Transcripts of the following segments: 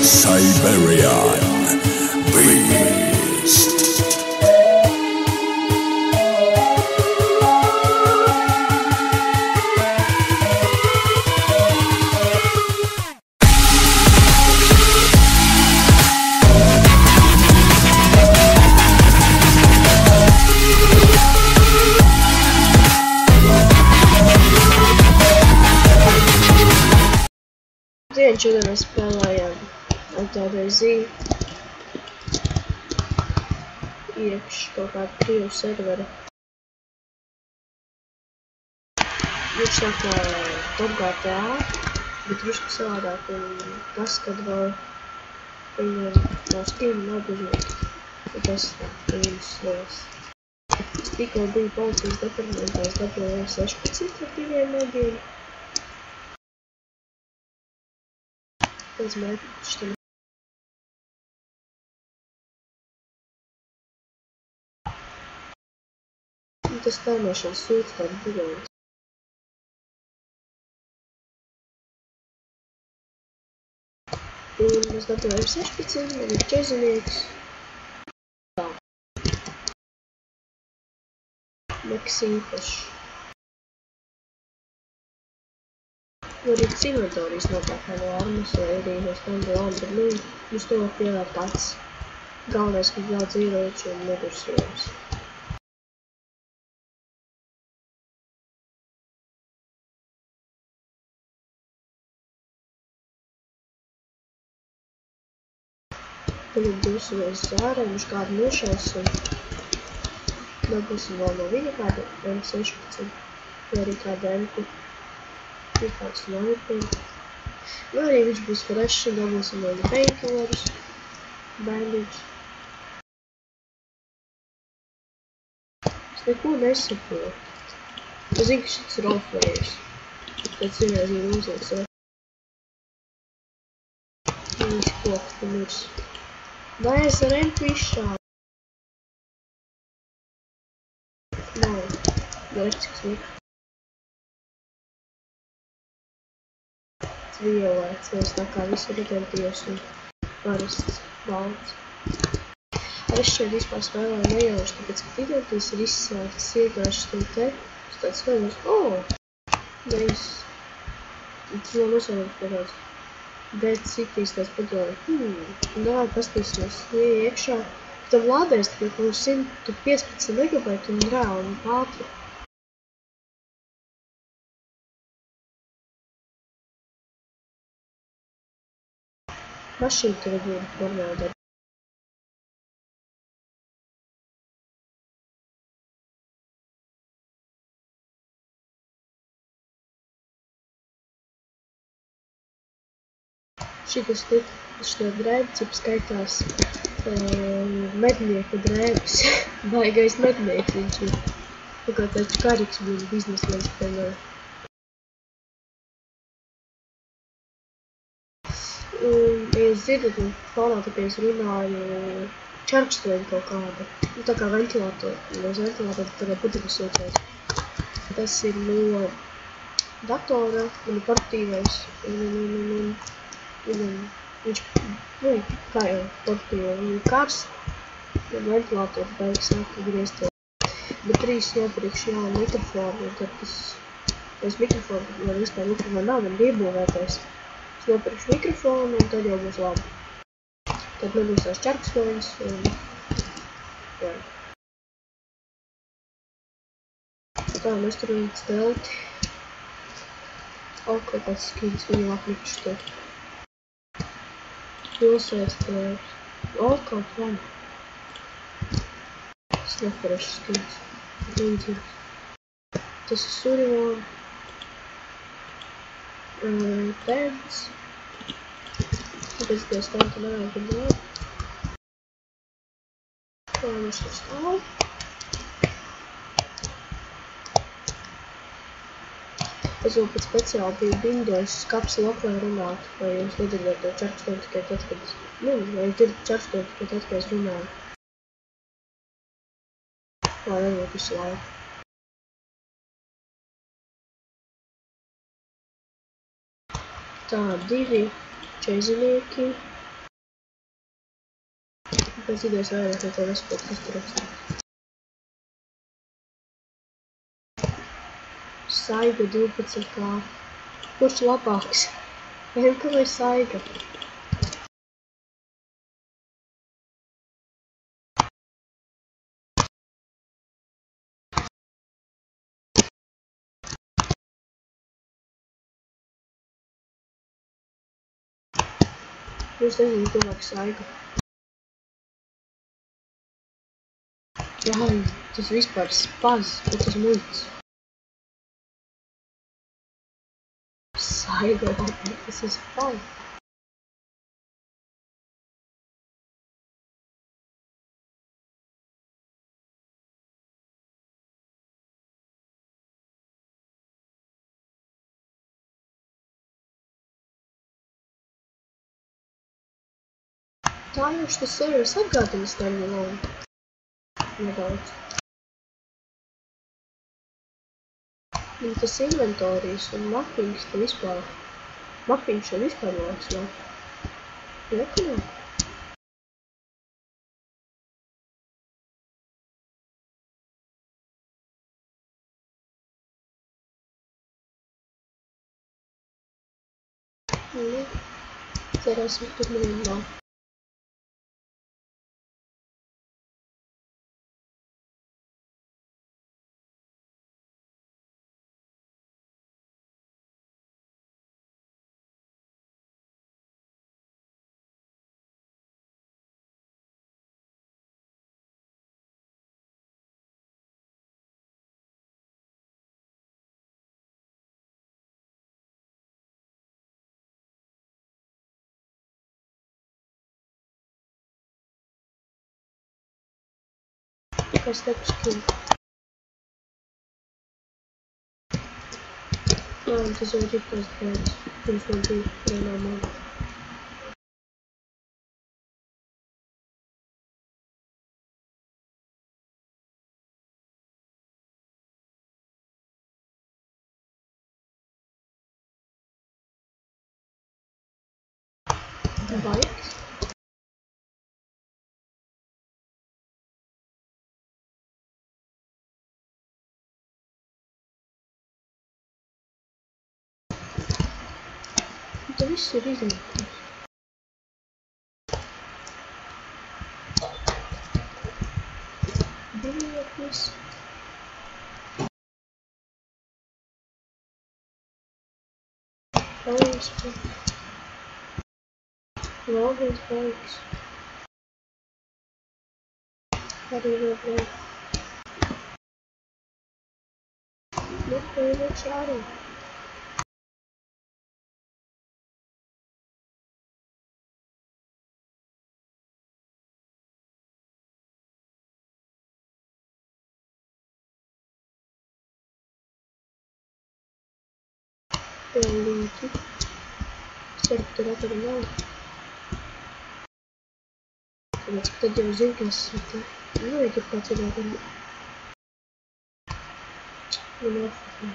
Siberian Beast. Šodien mēs spēlējam DayZ iekš kaut kādu krievu serveri. Viņš saka Top GTA, bet drusku savādāk, un tas, kad vēl viņam no Steam nobiežot, tas viņus lielas. Es tikko biju policijas departamentā, es dabūju 16 ar 2 mediem. Pēc mērķi tas tēmēšanas sūds tādu buļoņu. Un mēs dabūjām 16, man ir ķezinieks. Tā. Nekas īpašs. Varbūt inventorijas nopērkā no armas vai arī no standalām, bet mums to var pievērt pats. Galvenais, ka daudz ieroču un nedursījums. Tagad dosimies uz ārējuši kādu nošaus un dabūsim vēl no viņa kādu M16 vai arī kādu M-ku. Kāds sniper. Vai arī viņš būs fresh un dabūsim vēl painkillerus, bandage. Es neko nesaprotu. Es zinu, ka šis ir roleplayers. Pēc vienreiz ir uzliks. Viņš koks tu mirs. Vai es ar M-ku izšāvu? Nav. Vērķis nika. Violēts, tā kā visu retentīvs un parasts balts. Es šeit vispār spēlēju nejauši, tāpēc, ka retentīvs ir izslēgts, iegājuši to te, uz tāds skaidrs, nevis, tas nav nosaukt parāds, Dead Cities tās padomāju, davai pastīsimies, iekšā, tam lādēs tikai kaut 115 megabaitu un reāli un ātri. Mašīna tev būtu formēta. Šitas drēbis, ja skaitās mednieku drēbis. Baigais mednieks viņš ir. Tā kā tāds kariks bija biznesmens, piemēram. Ja jūs dzirdat, un fonā tāpēc es runāju čarkstoņu kaut kādu. Tā kā ventilātoru, uz ventilātoru tā kā putekļus iecēs. Tas ir no datora, man ir portīvais, un viņš, kā jau portīvai, un ir karsts, un ventilātoru beigas sāk griezties. Bet 3 nopirkšu jaunu mikrofonu, un tad tas mikrofonu, vai vispār mikrofonu nav, man iebūvētais. Es nopirkšu mikrofonu un tad jau būs labi. Tad nebūs tās čarkstoņas un... jā. Tā, mēs tur ir stelti. Kaut kāds skins, viņu aplikšu te. Pilsēs tēvs. Kaut man. Tas neparešu skins. Līdzīgs. Tas ir Surivona. Tēns. Tāpēc ties tā, ka nevajag dod. Tā mums tur stāv. Es vēl pēc speciāli biju bindojis uz kapsu loku, lai runātu, vai jūs nedzirdēt to čarkstoni tikai tad, kad es... vai jūs dzirdat čarkstoni tikai tad, kad es runāju. Lai nebūt visu laiku. Tā, 2 čezinieki, Pēc idejas vairāk neko nesaprotu, kas tur rakstīt. Saiga 12K. Kurš labāks? Emka vai Saiga? Jūs nezinu, cilvēku Saiga. Jā, tas vispār spaz, bet tas muļķis. Saiga, tas ir spaz. Tā jau šis serveris atgādina Standalone. Nedaudz. Un tas inventorijas un mappings te vispār. Mappings jau vispār nāks nav. Nekunā? Nu, cerēsim, tur nevienu nav. Kas teku skin? Tas jau ir tas dēļas. Pirms man bija vienā māla. Baiks. Te viss ir izlīkums. Biļetnes. Baiks. Vēl viens baiks. Arī vēl baiks. Nu, ko ir iekšā arī. Līķi. Ceru, ka tur atveru nav. Tāpēc, ka tad jau zinu, ka esmu te. Nu, ja tur kāds ir vēl. Nu, nefakā.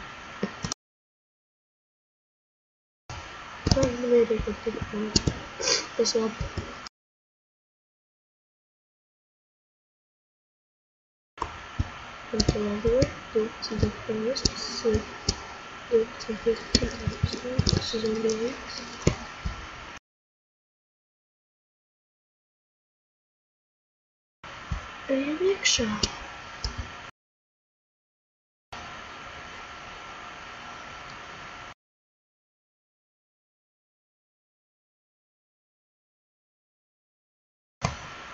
Nu, mierīgi ar telefonu. Tas labi. Un to vēl 12 DPS, tas ir 12 tas ir zombijīgs. Ejam iekšā.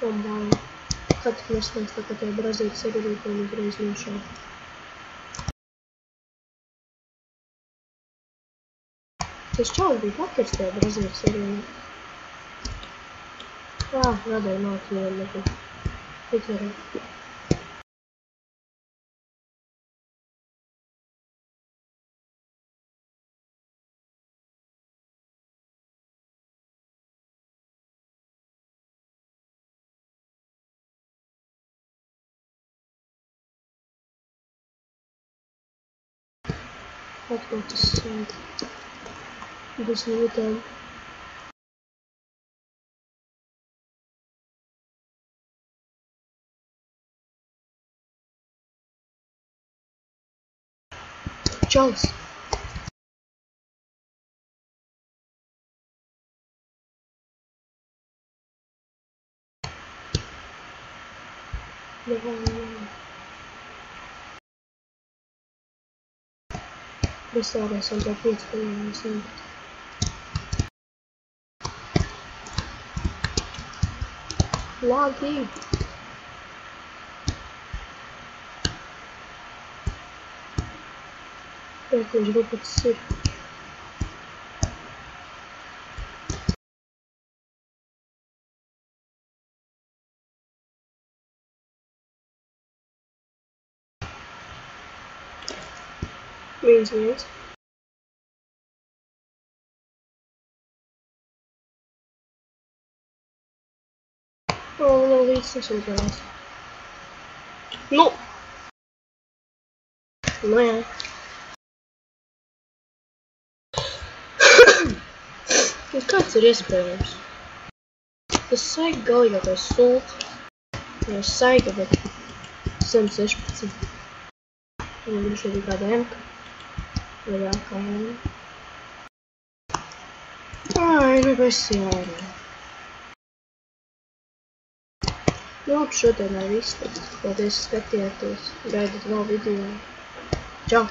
Un baila. Kad tik nesmēs tā kā tie brazīti serverīti un uzreiz ņemšā. Tas čauli bija hakers tajā brazīti serverīti. Radēju māku jau nebija. Hitlerē. Atkal tas bez lūtēm. čalis. Bez tādās vēl tā 5 pieejams nebūt. Lagi! Pēc viņš rupucis ir. Viens. O, nav līdz sasūdās. Nu! Nu jā. Kāds ir iespējams? Tas saiga galīgākais sult. Ja saiga, bet 116. Un viņš ir kāda emka. Vai jā, kā emka. Ai, nu bez jārā. Nu, šodien viss. Paldies, skatījāties. Gaidat vēl video. Čau!